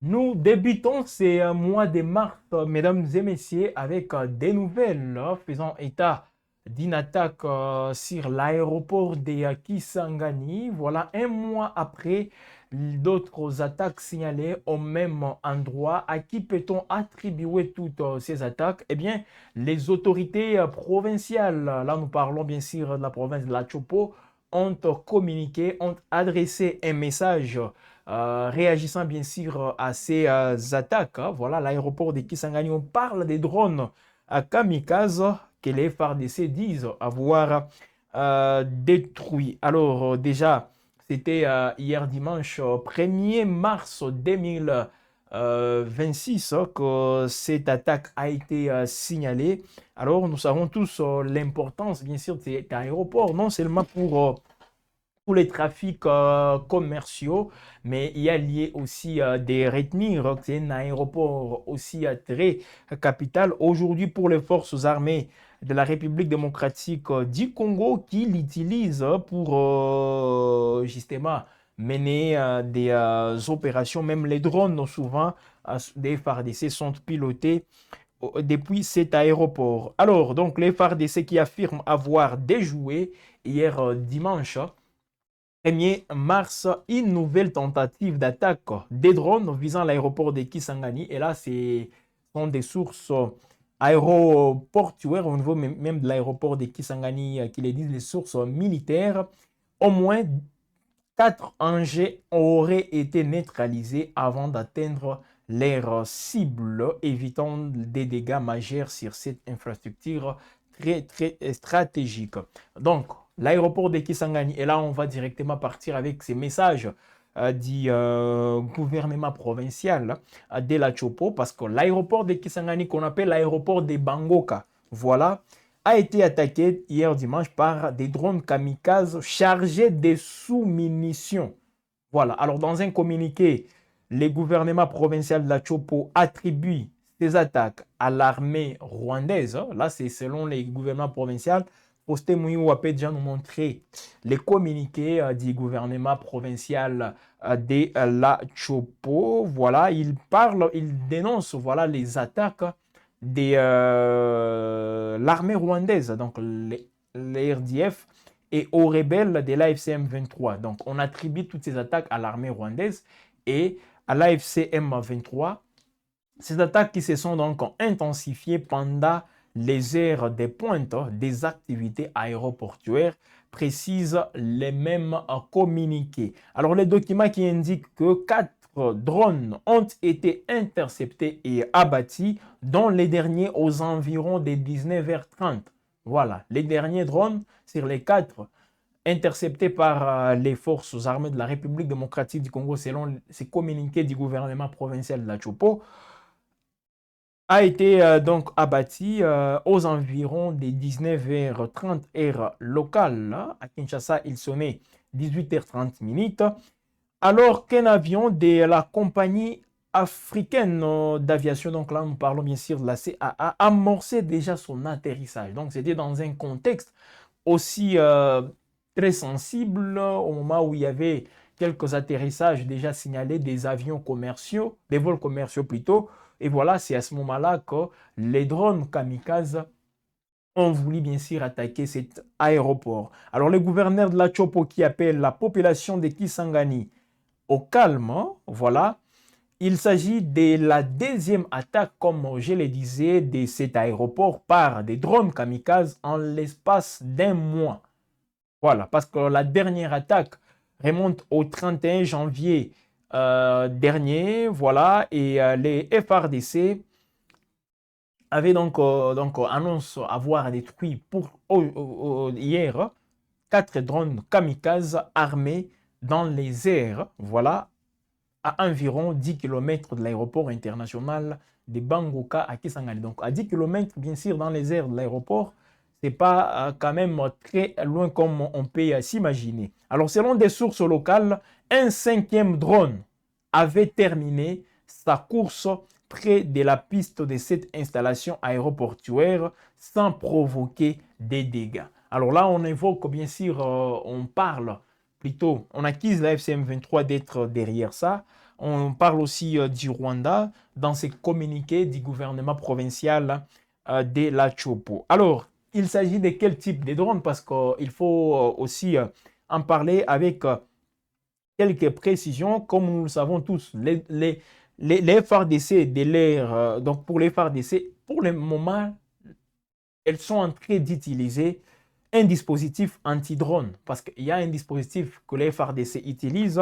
Nous débutons ces mois de mars, mesdames et messieurs, avec des nouvelles faisant état d'une attaque sur l'aéroport de Kisangani. Voilà, un mois après d'autres attaques signalées au même endroit. À qui peut-on attribuer toutes ces attaques? Eh bien, les autorités provinciales, là nous parlons bien sûr de la province de la Chopo, ont communiqué, ont adressé un message réagissant bien sûr à ces attaques. Hein. Voilà, l'aéroport de Kisangani, on parle des drones à kamikaze que les FARDC disent avoir détruits. Alors déjà, c'était hier dimanche 1er mars 2026 que cette attaque a été signalée. Alors nous savons tous l'importance bien sûr de cet aéroport, non seulement pour les trafics commerciaux, mais il y a lié aussi des retenir. C'est un aéroport aussi très capital aujourd'hui pour les forces armées de la République démocratique du Congo qui l'utilisent pour justement mener des opérations. Même les drones, souvent, des FARDC sont pilotés depuis cet aéroport. Alors, donc, les FARDC qui affirment avoir déjoué hier dimanche 1er mars, une nouvelle tentative d'attaque des drones visant l'aéroport de Kisangani. Et là, ce sont des sources aéroportuaires au niveau même de l'aéroport de Kisangani qui les disent les sources militaires. Au moins 4 engins auraient été neutralisés avant d'atteindre leur cible, évitant des dégâts majeurs sur cette infrastructure très stratégique. Donc, l'aéroport de Kisangani, et là, on va directement partir avec ces messages du gouvernement provincial de la Chopo, parce que l'aéroport de Kisangani, qu'on appelle l'aéroport de Bangoka, voilà, a été attaqué hier dimanche par des drones kamikazes chargés de sous-munitions. Voilà. Alors, dans un communiqué, le gouvernement provincial de la Chopo attribue ces attaques à l'armée rwandaise. Là, c'est selon les gouvernements provinciaux. Posté Mouillou a déjà nous montrer les communiqués du gouvernement provincial de la Chopo. Voilà, il parle, il dénonce voilà, les attaques de l'armée rwandaise, donc les RDF, et aux rebelles de l'AFCM 23. Donc, on attribue toutes ces attaques à l'armée rwandaise et à l'AFCM 23. Ces attaques qui se sont donc intensifiées pendant les heures de pointe des activités aéroportuaires, précisent les mêmes communiqués. Alors, les documents qui indiquent que 4 drones ont été interceptés et abattus, dont les derniers aux environs des 19h30. Voilà, les derniers drones sur les 4 interceptés par les forces armées de la République démocratique du Congo, selon ces communiqués du gouvernement provincial de la Chopo, a été donc abattu aux environs des 19h30 heure locale. Là. À Kinshasa, il sonnait 18h30 minutes, alors qu'un avion de la compagnie africaine d'aviation, donc là nous parlons bien sûr de la CAA, amorçait déjà son atterrissage. Donc c'était dans un contexte aussi très sensible au moment où il y avait quelques atterrissages déjà signalés des avions commerciaux, des vols commerciaux plutôt. Et voilà, c'est à ce moment-là que les drones kamikazes ont voulu bien sûr attaquer cet aéroport. Alors le gouverneur de la Chopo qui appelle la population de Kisangani au calme, voilà, il s'agit de la deuxième attaque, comme je le disais, de cet aéroport par des drones kamikazes en l'espace d'un mois. Voilà, parce que la dernière attaque remonte au 31 janvier dernier, voilà, et les FRDC avaient donc annoncé avoir détruit hier 4 drones kamikazes armés dans les airs, voilà, à environ 10 km de l'aéroport international de Bangoka à Kisangani. Donc à 10 km, bien sûr, dans les airs de l'aéroport, c'est pas quand même très loin comme on peut s'imaginer. Alors selon des sources locales, un 5e drone avait terminé sa course près de la piste de cette installation aéroportuaire sans provoquer des dégâts. Alors là, on évoque bien sûr, on parle plutôt, on accuse la FCM 23 d'être derrière ça. On parle aussi du Rwanda dans ces communiqués du gouvernement provincial de la Chopo. Alors, il s'agit de quel type de drone? Parce qu'il faut aussi en parler avec quelques précisions. Comme nous le savons tous, les FARDC de l'air, donc pour les FARDC, pour le moment, elles sont en train d'utiliser un dispositif anti-drone. Parce qu'il y a un dispositif que les FARDC utilisent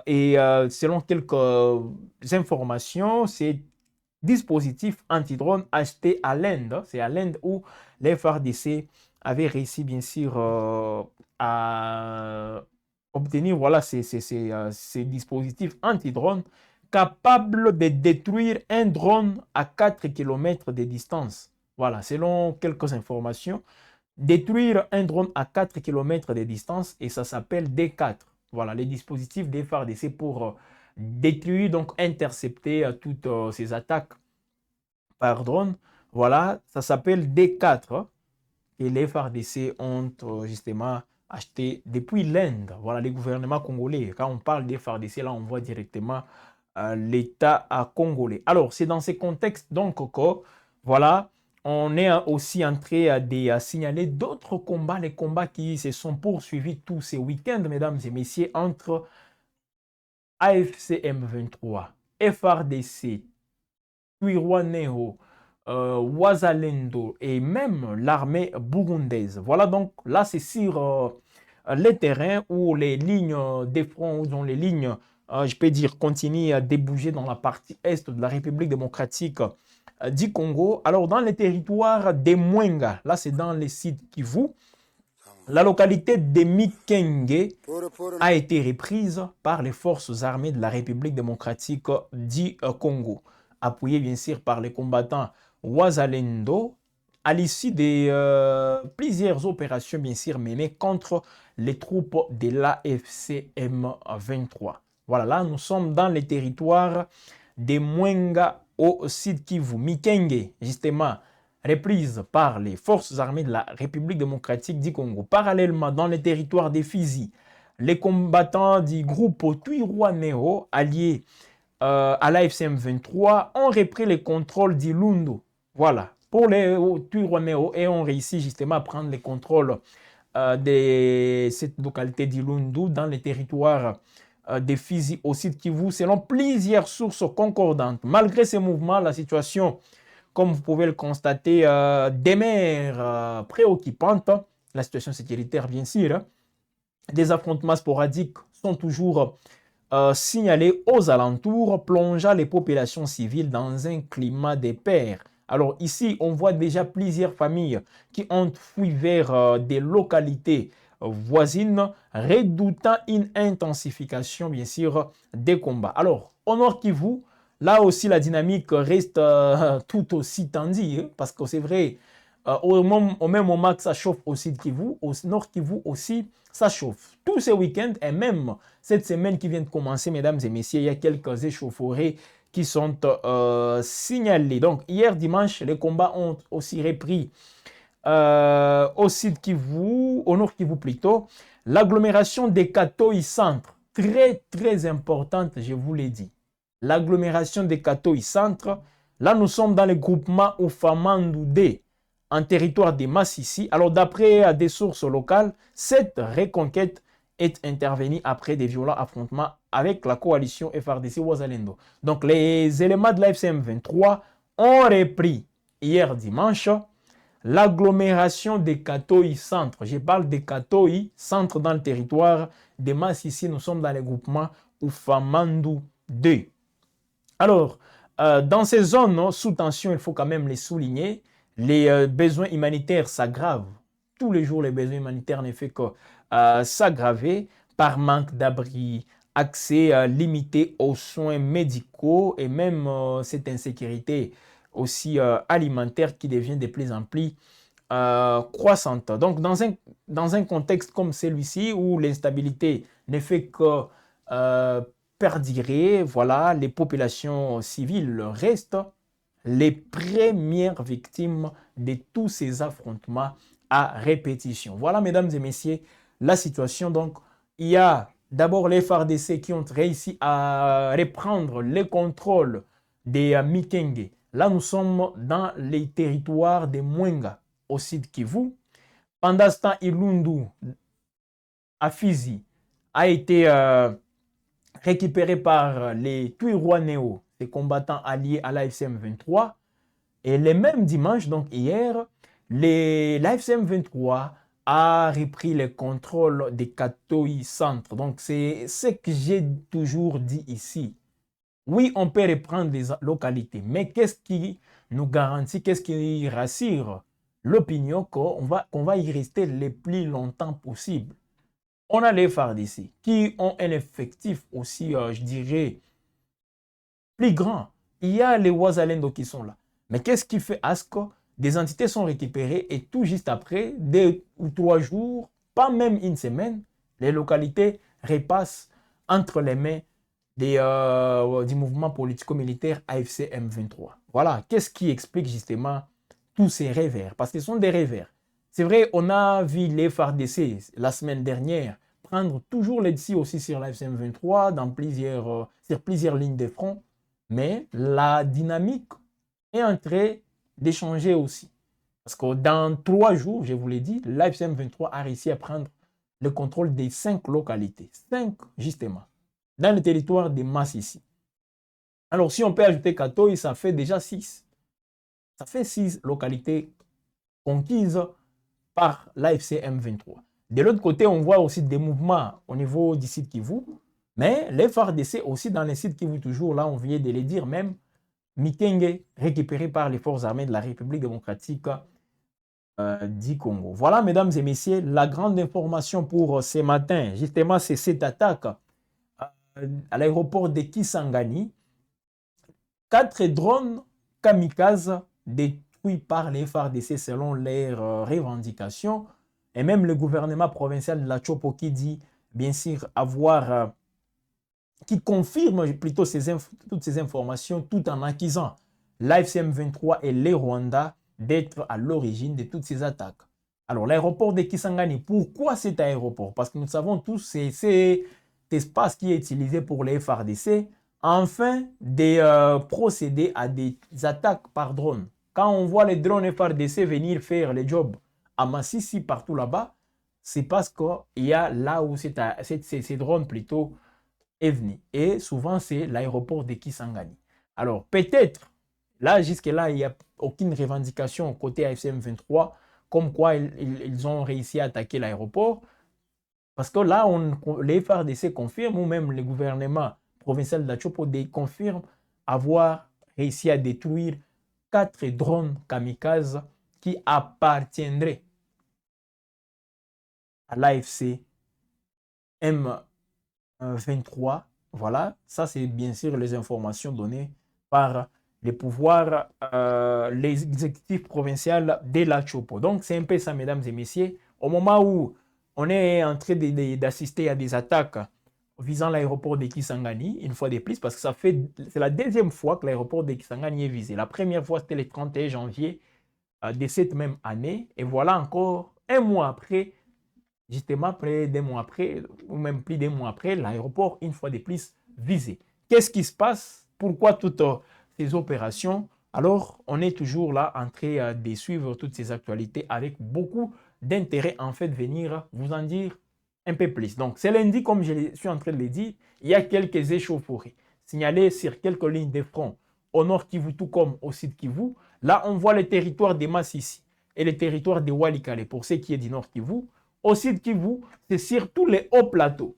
selon quelques informations, c'est dispositif anti-drone acheté à l'Inde. C'est à l'Inde où les FARDC avaient réussi, bien sûr, à obtenir voilà, ces dispositifs anti-drone capables de détruire un drone à 4 km de distance. Voilà, selon quelques informations, détruire un drone à 4 km de distance et ça s'appelle D4. Voilà, les dispositifs des FARDC pour détruire, donc intercepter toutes ces attaques par drone. Voilà, ça s'appelle D4 et les FARDC ont justement acheté depuis l'Inde. Voilà, les gouvernements congolais. Quand on parle des FARDC, là, on voit directement l'État congolais. Alors, c'est dans ces contextes donc que, voilà, on est aussi en train de signaler d'autres combats, les combats qui se sont poursuivis tous ces week-ends, mesdames et messieurs, entre AFC M23, FARDC, Twirwaneho, Wazalendo et même l'armée burundaise. Voilà, donc là, c'est sur les terrains où les lignes des fronts, où les lignes, je peux dire, continuent à débouger dans la partie est de la République démocratique du Congo. Alors, dans les territoires des Mwenga, là, c'est dans les sites Kivu, la localité de Mikenge a été reprise par les forces armées de la République démocratique du Congo, appuyées bien sûr par les combattants Wazalendo, à l'issue de plusieurs opérations bien sûr menées contre les troupes de l'AFC M23. Voilà, là nous sommes dans les territoires de Mwenga au Sud Kivu. Mikenge, justement, reprise par les forces armées de la République démocratique du Congo. Parallèlement, dans les territoires des Fizi, les combattants du groupe Twirwaneho, alliés à l'AFC M23, ont repris le contrôle d'Ilundu. Voilà, pour les Twirwaneho, et ont réussi justement à prendre le contrôle de cette localité d'Ilundu dans les territoires des Fizi au Sud Kivu, selon plusieurs sources concordantes. Malgré ces mouvements, la situation, comme vous pouvez le constater, demeure préoccupante. La situation sécuritaire, bien sûr. Des affrontements sporadiques sont toujours signalés aux alentours, plongeant les populations civiles dans un climat de peur. Alors ici, on voit déjà plusieurs familles qui ont fui vers des localités voisines, redoutant une intensification, bien sûr, des combats. Alors, au Nord Kivu, là aussi, la dynamique reste tout aussi tendue, hein, parce que c'est vrai, au même moment que ça chauffe au Sud Kivu, au Nord Kivu aussi, ça chauffe. Tous ces week-ends et même cette semaine qui vient de commencer, mesdames et messieurs, il y a quelques échauffourées qui sont signalées. Donc, hier dimanche, les combats ont aussi repris au Sud Kivu, au Nord Kivu plutôt. L'agglomération des Katoï Centre, très très importante, je vous l'ai dit. L'agglomération des Katoï Centre, là nous sommes dans le groupement Oufamandoudé, en territoire de Massissi. Alors d'après des sources locales, cette reconquête est intervenue après des violents affrontements avec la coalition FARDC Wazalendo. Donc les éléments de la FCM 23 ont repris hier dimanche l'agglomération des Katoï Centre. Je parle des Katoï Centre dans le territoire de Massissi. Nous sommes dans le groupement Oufamandou 2. Alors, dans ces zones sous tension, il faut quand même les souligner, les besoins humanitaires s'aggravent. Tous les jours, les besoins humanitaires ne font que s'aggraver par manque d'abri, accès limité aux soins médicaux et même cette insécurité aussi alimentaire qui devient de plus en plus croissante. Donc, dans un contexte comme celui-ci où l'instabilité ne fait que perdurer, voilà, les populations civiles restent les premières victimes de tous ces affrontements à répétition. Voilà, mesdames et messieurs, la situation. Donc, il y a d'abord les FARDC qui ont réussi à reprendre le contrôle des Mikenge. Là, nous sommes dans les territoires de Mwenga, au sud Kivu. Pendant ce temps, Ilundu, à Fizi, a été récupéré par les Twirwanéo, ces combattants alliés à l'AFCM 23. Et le même dimanche, donc hier, l'AFCM 23 a repris le contrôle des Katoi Centre. Donc c'est ce que j'ai toujours dit ici. Oui, on peut reprendre les localités, mais qu'est-ce qui nous garantit, qu'est-ce qui rassure l'opinion qu'on va y rester le plus longtemps possible? On a les FARDC qui ont un effectif aussi, je dirais, plus grand. Il y a les Ouazalendo qui sont là. Mais qu'est-ce qui fait à ce que des entités sont récupérées et tout juste après, 2 ou 3 jours, pas même une semaine, les localités repassent entre les mains du mouvement politico-militaire AFC M23. Voilà, qu'est-ce qui explique justement tous ces revers? Parce que ce sont des revers. C'est vrai, on a vu les FARDC la semaine dernière prendre toujours les dessus aussi sur l'AFC M23 sur plusieurs lignes de front, mais la dynamique est en train d'échanger aussi. Parce que dans 3 jours, je vous l'ai dit, l'AFC M23 a réussi à prendre le contrôle des 5 localités. 5 justement, dans le territoire de Massissi. Alors si on peut ajouter Katoy, ça fait déjà 6. Ça fait 6 localités conquises par l'AFC M23. De l'autre côté, on voit aussi des mouvements au niveau du site Kivu, mais les FARDC aussi dans les sites Kivu, toujours là, on vient de les dire même, Mikenge récupéré par les forces armées de la République démocratique du Congo. Voilà, mesdames et messieurs, la grande information pour ce matin, justement, c'est cette attaque à l'aéroport de Kisangani. 4 drones kamikazes détruits par les FARDC selon leurs revendications. Et même le gouvernement provincial de la Chopo qui dit, bien sûr, qui confirme plutôt toutes ces informations tout en accusant l'AFCM 23 et les Rwandais d'être à l'origine de toutes ces attaques. Alors, l'aéroport de Kisangani, pourquoi cet aéroport? Parce que nous savons tous, c'est cet espace qui est utilisé pour les FARDC afin de procéder à des attaques par drone. Quand on voit les drones FARDC venir faire le job à Massissi, partout là-bas, c'est parce qu'il y a là où ces drones plutôt est venu. Et souvent, c'est l'aéroport de Kisangani. Alors, peut-être, là, jusque-là, il n'y a aucune revendication côté AFCM 23, comme quoi ils ont réussi à attaquer l'aéroport. Parce que là, les FARDC confirment, ou même le gouvernement provincial de la Chopo confirme avoir réussi à détruire 4 drones kamikazes qui appartiendraient à l'AFC M23. Voilà, ça c'est bien sûr les informations données par les pouvoirs, les exécutifs provinciaux de la Chopo. Donc c'est un peu ça, mesdames et messieurs. Au moment où on est en train d'assister à des attaques visant l'aéroport de Kisangani, une fois de plus, parce que c'est la 2e fois que l'aéroport de Kisangani est visé. La première fois, c'était le 31 janvier de cette même année. Et voilà encore un mois après, justement près d'un mois après, ou même plus d'un mois après, l'aéroport, une fois de plus, visé. Qu'est-ce qui se passe? Pourquoi toutes ces opérations? Alors, on est toujours là en train de suivre toutes ces actualités avec beaucoup d'intérêt, en fait, venir vous en dire un peu plus. Donc, c'est lundi, comme je suis en train de le dire, il y a quelques échauffourées signalées sur quelques lignes de front au nord Kivu, tout comme au sud Kivu. Là, on voit le territoire de Massissi et le territoire de Walikale, pour ce qui est du nord Kivu. Au sud Kivu, c'est surtout les hauts plateaux.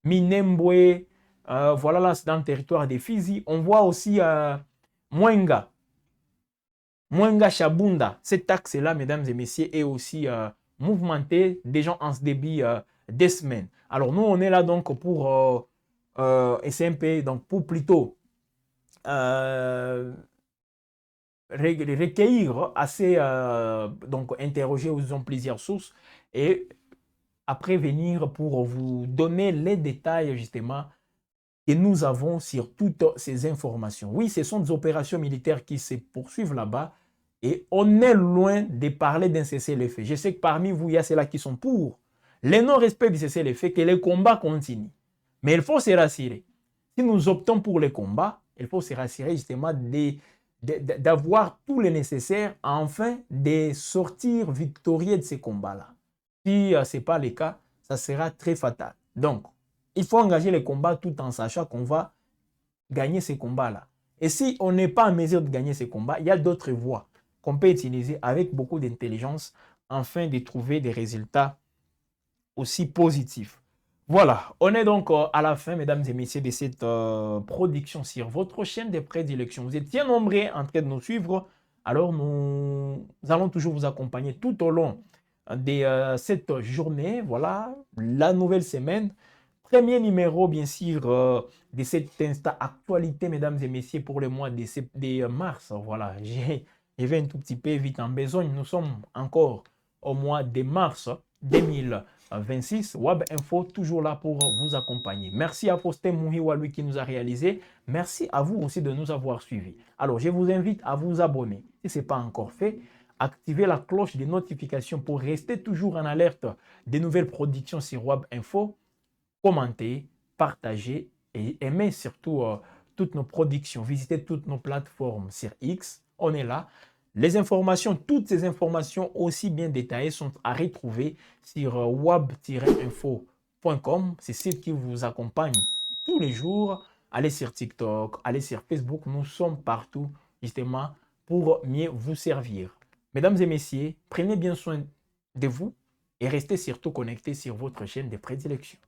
Minembwe, voilà, là, c'est dans le territoire des Fizi. On voit aussi Mwenga, Chabunda. Cet axe-là, mesdames et messieurs, est aussi mouvementé, des gens en ce début des semaines. Alors, nous, on est là donc pour SMP, donc pour plutôt recueillir assez, donc interroger, usons plusieurs sources et après venir pour vous donner les détails justement que nous avons sur toutes ces informations. Oui, ce sont des opérations militaires qui se poursuivent là-bas et on est loin de parler d'un cessez-le-feu. Je sais que parmi vous, il y a ceux-là qui sont pour Le non-respect du cessez le fait que les combats continuent. Mais il faut se rassurer. Si nous optons pour les combats, il faut se rassurer justement d'avoir tout le nécessaire afin de sortir victorieux de ces combats-là. Si ce n'est pas le cas, ça sera très fatal. Donc, il faut engager les combats tout en sachant qu'on va gagner ces combats-là. Et si on n'est pas en mesure de gagner ces combats, il y a d'autres voies qu'on peut utiliser avec beaucoup d'intelligence afin de trouver des résultats aussi positifs. Voilà, on est donc à la fin, mesdames et messieurs, de cette production sur votre chaîne de prédilection. Vous étiez nombreux en train de nous suivre, alors nous allons toujours vous accompagner tout au long de cette journée. Voilà, la nouvelle semaine. Premier numéro, bien sûr, de cette Insta Actualité, mesdames et messieurs, pour le mois de mars. Voilà, j'ai un tout petit peu vite en besogne. Nous sommes encore au mois de mars 2026. Wab Info, toujours là pour vous accompagner. Merci à Faustin Mouhiwa, lui qui nous a réalisé. Merci à vous aussi de nous avoir suivis. Alors, je vous invite à vous abonner. Si ce n'est pas encore fait, activez la cloche de notification pour rester toujours en alerte des nouvelles productions sur Wab Info. Commentez, partagez et aimez surtout toutes nos productions. Visitez toutes nos plateformes sur X. On est là. Les informations, toutes ces informations aussi bien détaillées sont à retrouver sur wab-info.com. C'est ce qui vous accompagne tous les jours. Allez sur TikTok, allez sur Facebook. Nous sommes partout justement pour mieux vous servir. Mesdames et messieurs, prenez bien soin de vous et restez surtout connectés sur votre chaîne de prédilection.